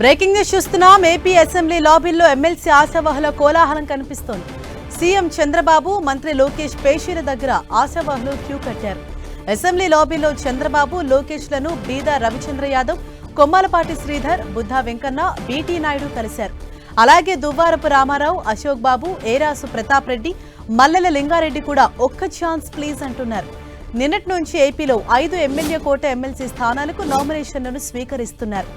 Breaking news చూస్తున్నాం. AP assembly లాబీల్లో MLC ఆశావహుల కోలాహలం కనిపిస్తోంది. సీఎం చంద్రబాబు, మంత్రి లోకేష్ పేషీల దగ్గర ఆశావహులు క్యూ కట్టారు. అసెంబ్లీ లాబీలో చంద్రబాబు, లోకేష్లను బీదా రవిచంద్ర యాదవ్, కొమ్మాలపాటి శ్రీధర్, బుద్ధా వెంకన్న, బీటీ నాయుడు కలిశారు. అలాగే దువ్వారపు రామారావు, అశోక్ బాబు, ఏరాసు ప్రతాప్ రెడ్డి, మల్లెల లింగారెడ్డి కూడా ఒక్క ఛాన్స్ ప్లీజ్ అంటున్నారు. నిన్నటి నుంచి ఏపీలో 5 ఎమ్మెల్యే కోట ఎమ్మెల్సీ స్థానాలకు నామినేషన్లను స్వీకరిస్తున్నారు.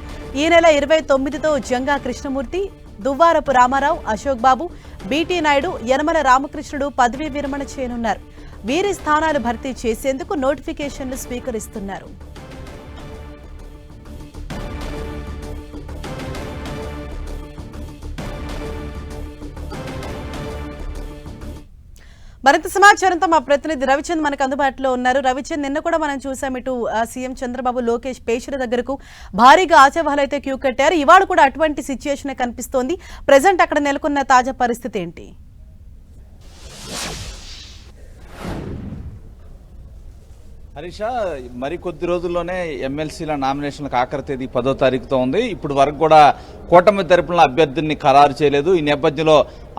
ఈ నెల 29తో జంగా కృష్ణమూర్తి, దువ్వారపు రామారావు, అశోక్ బాబు, బీటీ నాయుడు, యనమల రామకృష్ణుడు పదవీ విరమణ చేయనున్నారు. వీరి స్థానాలు భర్తీ చేసేందుకు నోటిఫికేషన్లు స్వీకరిస్తున్నారు. మరింత సమాచారంతో మా ప్రతినిధి రవిచంద్ మనకు అందుబాటులో ఉన్నారు. రవిచంద్, నిన్న కూడా మనం చూసాం, ఇటు సీఎం చంద్రబాబు, లోకేష్ పేషీల దగ్గరకు భారీగా ఆశావహులు అయితే క్యూ కట్టారు. ఇవాళ కూడా అటువంటి సిచ్యుయేషన్ కనిపిస్తోంది. ప్రెజెంట్ అక్కడ నెలకొన్న తాజా పరిస్థితి ఏంటి? హరీష, మరి కొద్ది రోజుల్లోనే ఎమ్మెల్సీల నామినేషన్లకు ఆఖరి తేదీ 10వ తారీఖుతో ఉంది. ఇప్పుడు వరకు కూడా కూటమి తరపున అభ్యర్థిని ఖరారు చేయలేదు. ఈ నేపథ్యంలో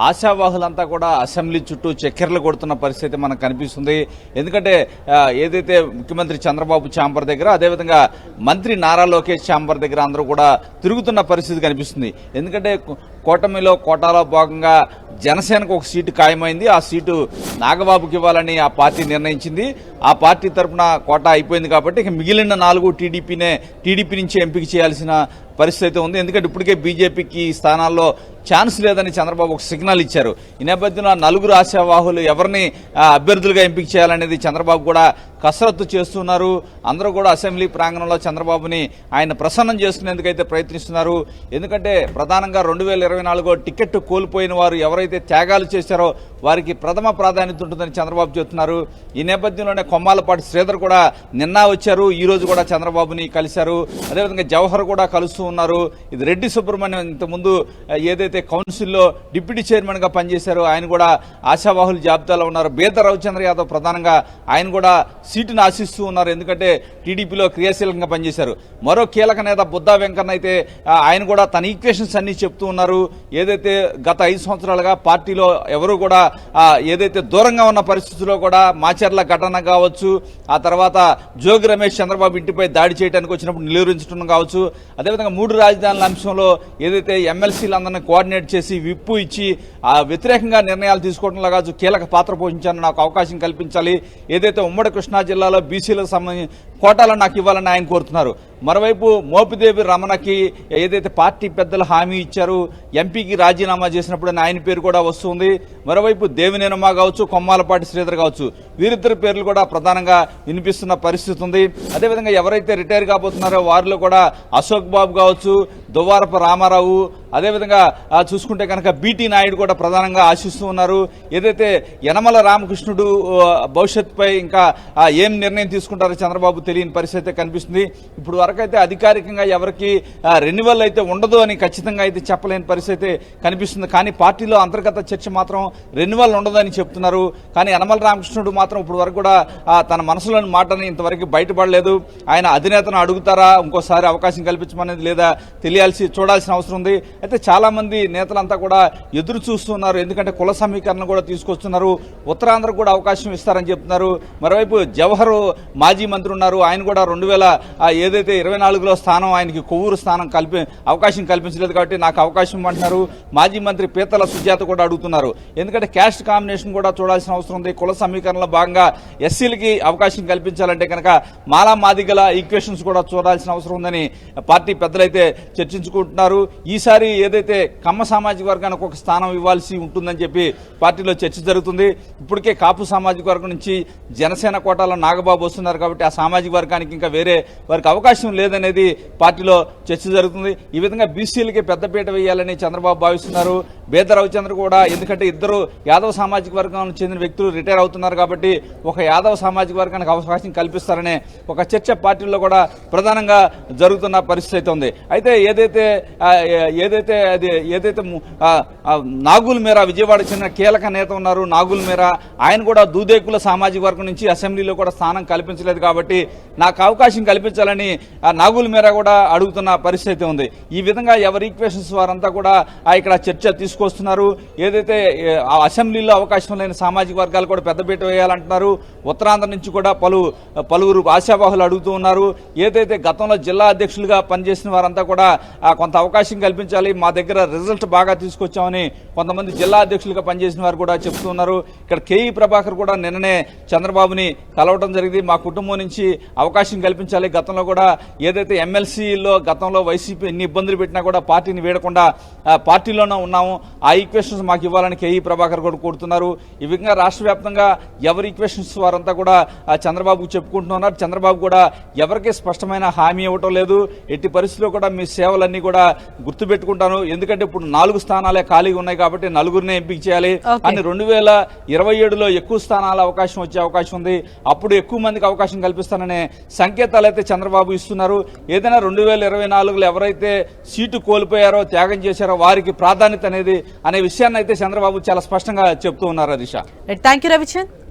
ఆశావాహులంతా కూడా అసెంబ్లీ చుట్టూ చక్కెరలు కొడుతున్న పరిస్థితి మనకు కనిపిస్తుంది. ఎందుకంటే ఏదైతే ముఖ్యమంత్రి చంద్రబాబు ఛాంబర్ దగ్గర, అదేవిధంగా మంత్రి నారా లోకేష్ ఛాంబర్ దగ్గర అందరూ కూడా తిరుగుతున్న పరిస్థితి కనిపిస్తుంది. ఎందుకంటే కూటమిలో కోటాలో భాగంగా జనసేనకు ఒక సీటు ఖాయమైంది. ఆ సీటు నాగబాబుకి ఇవ్వాలని ఆ పార్టీ నిర్ణయించింది. ఆ పార్టీ తరఫున కోటా అయిపోయింది కాబట్టి ఇక మిగిలిన 4 టీడీపీ నుంచి ఎంపిక చేయాల్సిన పరిస్థితి ఉంది. ఎందుకంటే ఇప్పటికే బీజేపీకి ఈ స్థానాల్లో ఛాన్స్ లేదని చంద్రబాబు ఒక సిగ్నల్ ఇచ్చారు. ఈ నేపథ్యంలో 4 ఆశావాహులు ఎవరిని అభ్యర్థులుగా ఎంపిక చేయాలనేది చంద్రబాబు కూడా కసరత్తు చేస్తున్నారు. అందరూ కూడా అసెంబ్లీ ప్రాంగణంలో చంద్రబాబుని ఆయన ప్రసన్నం చేసుకునేందుకైతే ప్రయత్నిస్తున్నారు. ఎందుకంటే ప్రధానంగా 2024 టికెట్ కోల్పోయిన వారు ఎవరైతే త్యాగాలు చేశారో వారికి ప్రథమ ప్రాధాన్యత ఉంటుందని చంద్రబాబు చెబుతున్నారు. ఈ నేపథ్యంలోనే కొమ్మాలపాటి శ్రీధర్ కూడా నిన్న వచ్చారు, ఈ రోజు కూడా చంద్రబాబుని కలిశారు. అదేవిధంగా జవహర్ కూడా కలుస్తూ ఉన్నారు. ఇది రెడ్డి సుబ్రహ్మణ్యం ఇంతకుముందు ఏదైతే కౌన్సిల్లో డిప్యూటీ చైర్మన్ గా పనిచేశారు, ఆయన కూడా ఆశావాహుల జాబితాలో ఉన్నారు. బీదా రవిచంద్ర యాదవ్ ప్రధానంగా ఆయన కూడా సీటును ఆశిస్తూ ఉన్నారు. ఎందుకంటే టీడీపీలో క్రియాశీలకంగా పనిచేశారు. మరో కీలక నేత బుద్ధా వెంకన్న అయితే ఆయన కూడా తన ఈక్వేషన్స్ అన్ని చెప్తూ ఉన్నారు. ఏదైతే గత 5 సంవత్సరాలుగా పార్టీలో ఎవరు కూడా ఏదైతే దూరంగా ఉన్న పరిస్థితుల్లో కూడా మాచర్ల ఘటన కావచ్చు, ఆ తర్వాత జోగి రమేష్ చంద్రబాబు ఇంటిపై దాడి చేయడానికి వచ్చినప్పుడు నిలువరించడం కావచ్చు, అదేవిధంగా 3 రాజధానుల అంశంలో ఏదైతే ఎమ్మెల్సీలందరినీ కోఆర్డినేట్ చేసి విప్పు ఇచ్చి వ్యతిరేకంగా నిర్ణయాలు తీసుకోవడంలో కావచ్చు కీలక పాత్ర పోషించాలని నాకు అవకాశం కల్పించాలి, ఏదైతే ఉమ్మడి కృష్ణా జిల్లాలో బీసీలకు సంబంధించి కోటాలను నాకు ఇవ్వాలని ఆయన కోరుతున్నారు. మరోవైపు మోపిదేవి రమణకి ఏదైతే పార్టీ పెద్దలు హామీ ఇచ్చారు, ఎంపీకి రాజీనామా చేసినప్పుడు ఆయన పేరు కూడా వస్తుంది. మరోవైపు దేవినేనమ్మ కావచ్చు, కొమ్మాలపాటి శ్రీధర్ కావచ్చు, వీరిద్దరి పేర్లు కూడా ప్రధానంగా వినిపిస్తున్న పరిస్థితి ఉంది. అదేవిధంగా ఎవరైతే రిటైర్ కాబోతున్నారో వారిలో కూడా అశోక్ బాబు కావచ్చు, దువ్వారపు రామారావు, అదేవిధంగా చూసుకుంటే కనుక బీటీ నాయుడు కూడా ప్రధానంగా ఆశిస్తూ ఉన్నారు. ఏదైతే యనమల రామకృష్ణుడు భవిష్యత్తుపై ఇంకా ఏం నిర్ణయం తీసుకుంటారో చంద్రబాబు తెలియని పరిస్థితి కనిపిస్తుంది. ఇప్పుడు వరకైతే అధికారికంగా ఎవరికి రెన్యువల్ అయితే ఉండదు అని ఖచ్చితంగా అయితే చెప్పలేని పరిస్థితి కనిపిస్తుంది. కానీ పార్టీలో అంతర్గత చర్చ మాత్రం రెన్యువల్ ఉండదని చెప్తున్నారు. కానీ యనమల రామకృష్ణుడు మాత్రం ఇప్పుడు వరకు కూడా తన మనసులోని మాటని ఇంతవరకు బయటపడలేదు. ఆయన అధినేతను అడుగుతారా, ఇంకోసారి అవకాశం కల్పించమనేది లేదా చూడాల్సిన అవసరం ఉంది. అయితే చాలా మంది నేతలంతా కూడా ఎదురు చూస్తున్నారు. ఎందుకంటే కుల సమీకరణ కూడా తీసుకొస్తున్నారు. ఉత్తరాంధ్రకు కూడా అవకాశం ఇస్తారని చెప్తున్నారు. మరోవైపు జవహర్ మాజీ మంత్రి ఉన్నారు, ఆయన కూడా 2024లో స్థానం ఆయనకి కొవ్వూరు స్థానం అవకాశం కల్పించలేదు కాబట్టి నాకు అవకాశం అంటున్నారు. మాజీ మంత్రి పీతల సుజాత కూడా అడుగుతున్నారు. ఎందుకంటే క్యాస్ట్ కాంబినేషన్ కూడా చూడాల్సిన అవసరం ఉంది. కుల సమీకరణలో భాగంగా ఎస్సీలకి అవకాశం కల్పించాలంటే కనుక మాలా మాదిగల ఈక్వేషన్స్ కూడా చూడాల్సిన అవసరం ఉందని పార్టీ పెద్దలైతే చర్చించుకుంటున్నారు. ఈసారి ఏదైతే కమ్మ సామాజిక వర్గానికి ఒక స్థానం ఇవ్వాల్సి ఉంటుందని చెప్పి పార్టీలో చర్చ జరుగుతుంది. ఇప్పటికే కాపు సామాజిక వర్గం నుంచి జనసేన కోటాలో నాగబాబు వస్తున్నారు కాబట్టి ఆ సామాజిక వర్గానికి ఇంకా వేరే వారికి అవకాశం లేదనేది పార్టీలో చర్చ జరుగుతుంది. ఈ విధంగా బీసీలకి పెద్దపీట వేయాలని చంద్రబాబు భావిస్తున్నారు. బీదా రవిచంద్ర కూడా, ఎందుకంటే ఇద్దరు యాదవ సామాజిక వర్గానికి చెందిన వ్యక్తులు రిటైర్ అవుతున్నారు కాబట్టి ఒక యాదవ సామాజిక వర్గానికి అవకాశం కల్పిస్తారనే ఒక చర్చ పార్టీలో కూడా ప్రధానంగా జరుగుతున్న పరిస్థితి ఉంది. అయితే ఏదైతే ఏదైతే నాగుల్ మీరా విజయవాడ చెందిన కీలక నేత ఉన్నారు నాగుల్ మీరా, ఆయన కూడా దూదేకుల సామాజిక వర్గం నుంచి అసెంబ్లీలో కూడా స్థానం కల్పించలేదు కాబట్టి నాకు అవకాశం కల్పించాలని నాగుల్ మీరా కూడా అడుగుతున్న పరిస్థితి ఉంది. ఈ విధంగా ఎవరి ఈక్వేషన్స్ వారంతా కూడా ఇక్కడ చర్చ తీసుకొస్తున్నారు. ఏదైతే అసెంబ్లీలో అవకాశం లేని సామాజిక వర్గాలు కూడా పెద్దపీట వేయాలంటున్నారు. ఉత్తరాంధ్ర నుంచి కూడా పలువురు ఆశావాహులు అడుగుతూ ఉన్నారు. ఏదైతే గతంలో జిల్లా అధ్యక్షులుగా పనిచేసిన వారంతా కూడా కొంత అవకాశం కల్పించాలి, మా దగ్గర రిజల్ట్ బాగా తీసుకొచ్చామని కొంతమంది జిల్లా అధ్యక్షులుగా పనిచేసిన వారు కూడా చెప్తున్నారు. ఇక్కడ కేఈ ప్రభాకర్ కూడా నిన్ననే చంద్రబాబుని కలవడం జరిగింది. మా కుటుంబం నుంచి అవకాశం కల్పించాలి, గతంలో కూడా ఏదైతే ఎమ్మెల్సీలో గతంలో వైసీపీ ఎన్ని ఇబ్బందులు పెట్టినా కూడా పార్టీని వీడకుండా పార్టీలోనే ఉన్నాము, ఆ ఈక్వేషన్స్ మాకు ఇవ్వాలని కేఈ ప్రభాకర్ కూడా కోరుతున్నారు. ఈ విధంగా రాష్ట్ర వ్యాప్తంగా ఎవరి ఈక్వేషన్స్ వారంతా కూడా చంద్రబాబుకు చెప్పుకుంటున్నారు. చంద్రబాబు కూడా ఎవరికీ స్పష్టమైన హామీ ఇవ్వటం లేదు. ఎట్టి పరిస్థితుల్లో కూడా మీ సేవలన్నీ కూడా గుర్తుపెట్టుకుంటాను, ఎందుకంటే ఇప్పుడు 4 స్థానాలే ఖాళీగా ఉన్నాయి కాబట్టి నలుగురినే ఎంపిక చేయాలి అని 2027లో ఎక్కువ స్థానాల అవకాశం వచ్చే అవకాశం ఉంది, అప్పుడు ఎక్కువ మందికి అవకాశం కల్పిస్తాననే సంకేతాలు అయితే చంద్రబాబు ఇస్తున్నారు. ఏదైనా 2024లో ఎవరైతే సీటు కోల్పోయారో త్యాగం చేశారో వారికి ప్రాధాన్యత అనే విషయాన్ని అయితే చంద్రబాబు చాలా స్పష్టంగా చెప్తూ ఉన్నారు. Harisha, thank you Ravichand.